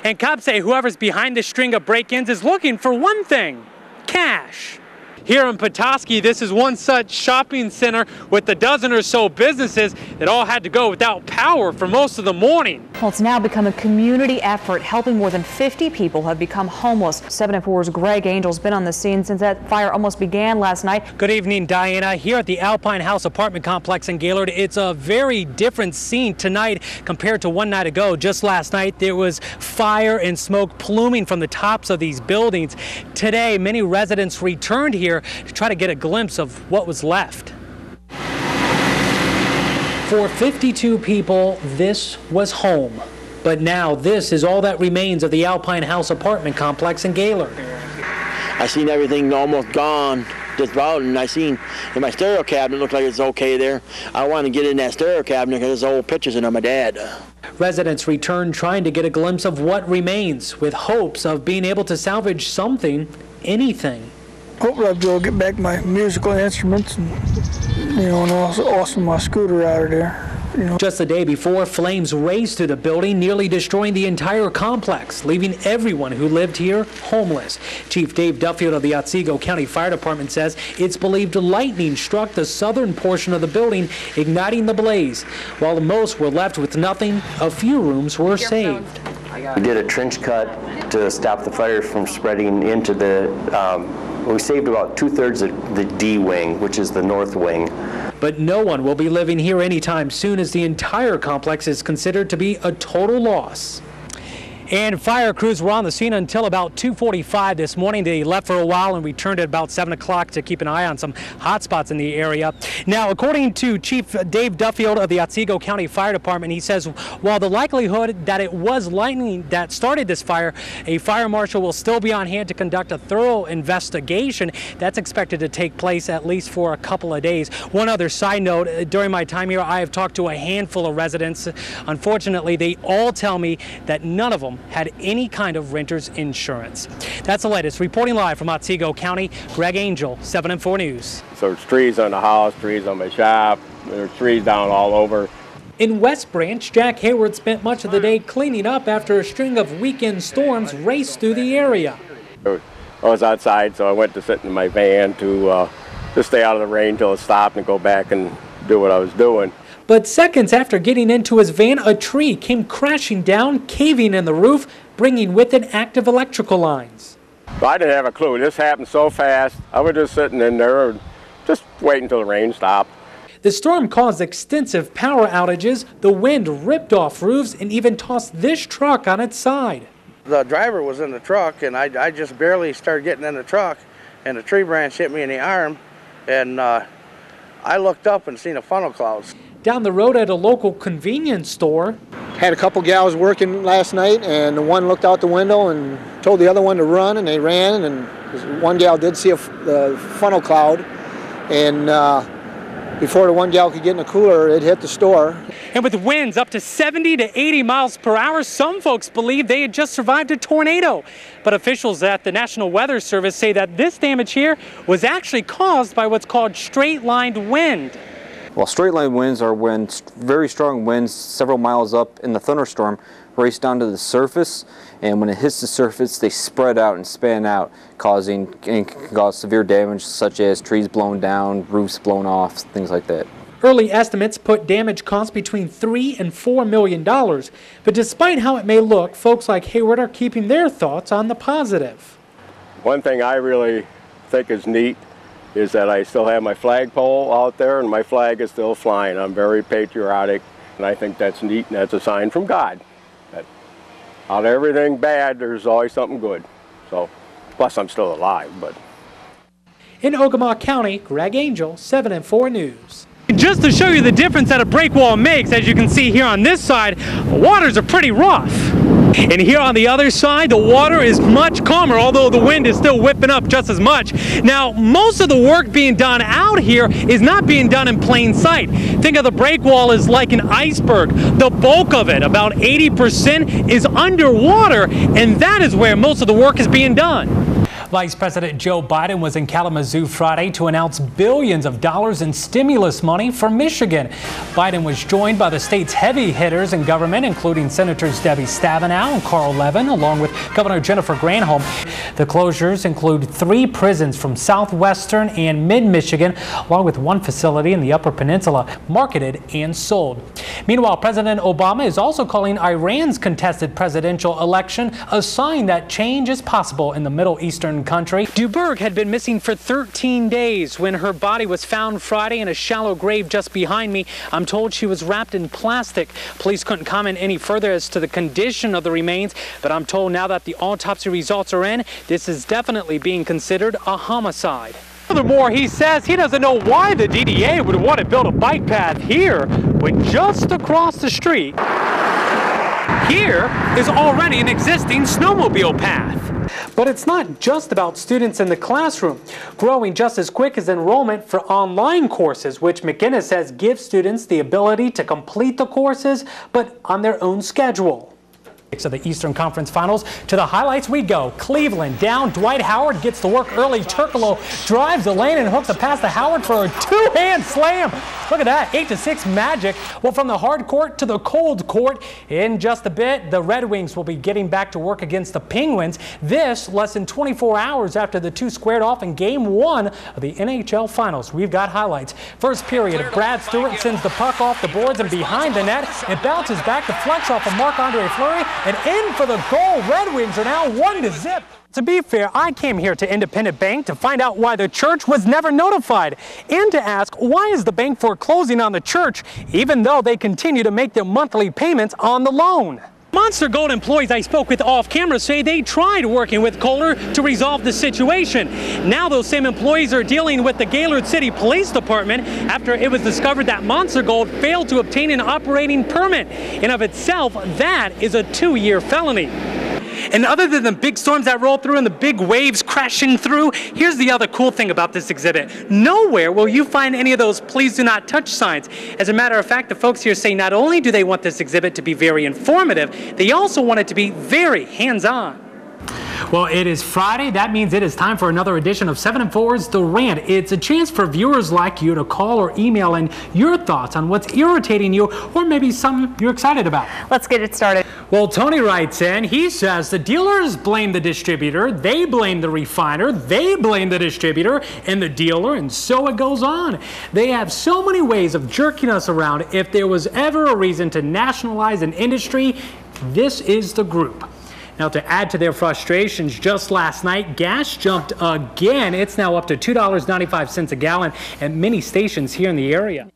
And cops say whoever's behind this string of break-ins is looking for one thing: cash. Here in Petoskey, this is one such shopping center with a dozen or so businesses that all had to go without power for most of the morning. Well, it's now become a community effort, helping more than 50 people who have become homeless. 7 and 4's Greg Angel's been on the scene since that fire almost began last night. Good evening, Diana. Here at the Alpine House apartment complex in Gaylord, it's a very different scene tonight compared to one night ago. Just last night, there was fire and smoke pluming from the tops of these buildings. Today, many residents returned here to try to get a glimpse of what was left. For 52 people, this was home. But now this is all that remains of the Alpine House apartment complex in Gaylord. I seen everything almost gone, just about, and I seen in my stereo cabinet, looked like it's okay there. I want to get in that stereo cabinet because there's old pictures in of my dad. Residents returned trying to get a glimpse of what remains, with hopes of being able to salvage something, anything. Hopefully I'll be able to get back my musical instruments and, and also my scooter out of there. Just the day before, flames raced through the building, nearly destroying the entire complex, leaving everyone who lived here homeless. Chief Dave Duffield of the Otsego County Fire Department says it's believed lightning struck the southern portion of the building, igniting the blaze. While most were left with nothing, a few rooms were saved. We did a trench cut to stop the fire from spreading into we saved about 2/3 of the D wing, which is the north wing. But no one will be living here anytime soon, as the entire complex is considered to be a total loss. And fire crews were on the scene until about 2:45 this morning. They left for a while and returned at about 7 o'clock to keep an eye on some hot spots in the area. Now, according to Chief Dave Duffield of the Otsego County Fire Department, he says while the likelihood that it was lightning that started this fire, a fire marshal will still be on hand to conduct a thorough investigation. That's expected to take place at least for a couple of days. One other side note, during my time here, I have talked to a handful of residents. Unfortunately, they all tell me that none of them had any kind of renter's insurance. That's the latest. Reporting live from Otsego County, Greg Angel, 7 and 4 News. So there's trees on the house, trees on my shop, there's trees down all over. In West Branch, Jack Hayward spent much of the day cleaning up after a string of weekend storms raced through the area. I was outside, so I went to sit in my van to stay out of the rain till it stopped and go back and do what I was doing. But seconds after getting into his van, a tree came crashing down, caving in the roof, bringing with it active electrical lines. I didn't have a clue. This happened so fast. I was just sitting in there, just waiting until the rain stopped. The storm caused extensive power outages. The wind ripped off roofs and even tossed this truck on its side. The driver was in the truck, and I just barely started getting in the truck, and a tree branch hit me in the arm, and I looked up and seen a funnel cloud. Down the road at a local convenience store. Had a couple gals working last night, and the one looked out the window and told the other one to run, and they ran, and one gal did see the funnel cloud, and before the one gal could get in the cooler, it hit the store. And with winds up to 70 to 80 miles per hour, some folks believe they had just survived a tornado. But officials at the National Weather Service say that this damage here was actually caused by what's called straight-lined wind. Well, straight-line winds are when very strong winds several miles up in the thunderstorm race down to the surface, and when it hits the surface, they spread out and span out, and can cause severe damage such as trees blown down, roofs blown off, things like that. Early estimates put damage costs between $3 and $4 million. But despite how it may look, folks like Hayward are keeping their thoughts on the positive. One thing I really think is neat is that I still have my flagpole out there and my flag is still flying. I'm very patriotic, and I think that's neat, and that's a sign from God. That out of everything bad, there's always something good. So, plus I'm still alive. But in Ogemaw County, Greg Angel, 7 and 4 News. Just to show you the difference that a break wall makes, as you can see here on this side, the waters are pretty rough. And here on the other side, the water is much calmer, although the wind is still whipping up just as much. Now, most of the work being done out here is not being done in plain sight. Think of the break wall as like an iceberg. The bulk of it, about 80%, is underwater, and that is where most of the work is being done. Vice President Joe Biden was in Kalamazoo Friday to announce billions of dollars in stimulus money for Michigan. Biden was joined by the state's heavy hitters in government, including Senators Debbie Stabenow and Carl Levin, along with Governor Jennifer Granholm. The closures include 3 prisons from southwestern and mid-Michigan, along with 1 facility in the Upper Peninsula, marketed and sold. Meanwhile, President Obama is also calling Iran's contested presidential election a sign that change is possible in the Middle Eastern country. Duberg had been missing for 13 days when her body was found Friday in a shallow grave just behind me. I'm told she was wrapped in plastic. Police couldn't comment any further as to the condition of the remains, but I'm told now that the autopsy results are in, this is definitely being considered a homicide. Furthermore, he says he doesn't know why the DDA would want to build a bike path here when just across the street here is already an existing snowmobile path. But it's not just about students in the classroom. Growing just as quick as enrollment for online courses, which McGinnis says gives students the ability to complete the courses, but on their own schedule. Of the Eastern Conference Finals. To the highlights we go. Cleveland down. Dwight Howard gets to work early. Turkoglu drives the lane and hooks a pass to Howard for a 2-hand slam. Look at that. 8-6 Magic. Well, from the hard court to the cold court, in just a bit, the Red Wings will be getting back to work against the Penguins. This less than 24 hours after the two squared off in Game 1 of the NHL Finals. We've got highlights. First period, Brad Stewart sends the puck off the boards and behind the net. It bounces back to flex off of Marc-Andre Fleury. And in for the goal. Red Wings are now 1-0. To be fair, I came here to Independent Bank to find out why the church was never notified and to ask why is the bank foreclosing on the church even though they continue to make their monthly payments on the loan. Monster Gold employees I spoke with off camera say they tried working with Kohler to resolve the situation. Now those same employees are dealing with the Gaylord City Police Department after it was discovered that Monster Gold failed to obtain an operating permit. In of itself, that is a 2-year felony. And other than the big storms that roll through and the big waves crashing through, here's the other cool thing about this exhibit. Nowhere will you find any of those please do not touch signs. As a matter of fact, the folks here say not only do they want this exhibit to be very informative, they also want it to be very hands-on. Well, it is Friday. That means it is time for another edition of 7 and 4's The Rant. It's a chance for viewers like you to call or email in your thoughts on what's irritating you or maybe something you're excited about. Let's get it started. Well, Tony writes in, he says the dealers blame the distributor, they blame the refiner, they blame the distributor and the dealer, and so it goes on. They have so many ways of jerking us around. If there was ever a reason to nationalize an industry, this is the group. Now, to add to their frustrations, just last night, gas jumped again. It's now up to $2.95 a gallon at many stations here in the area.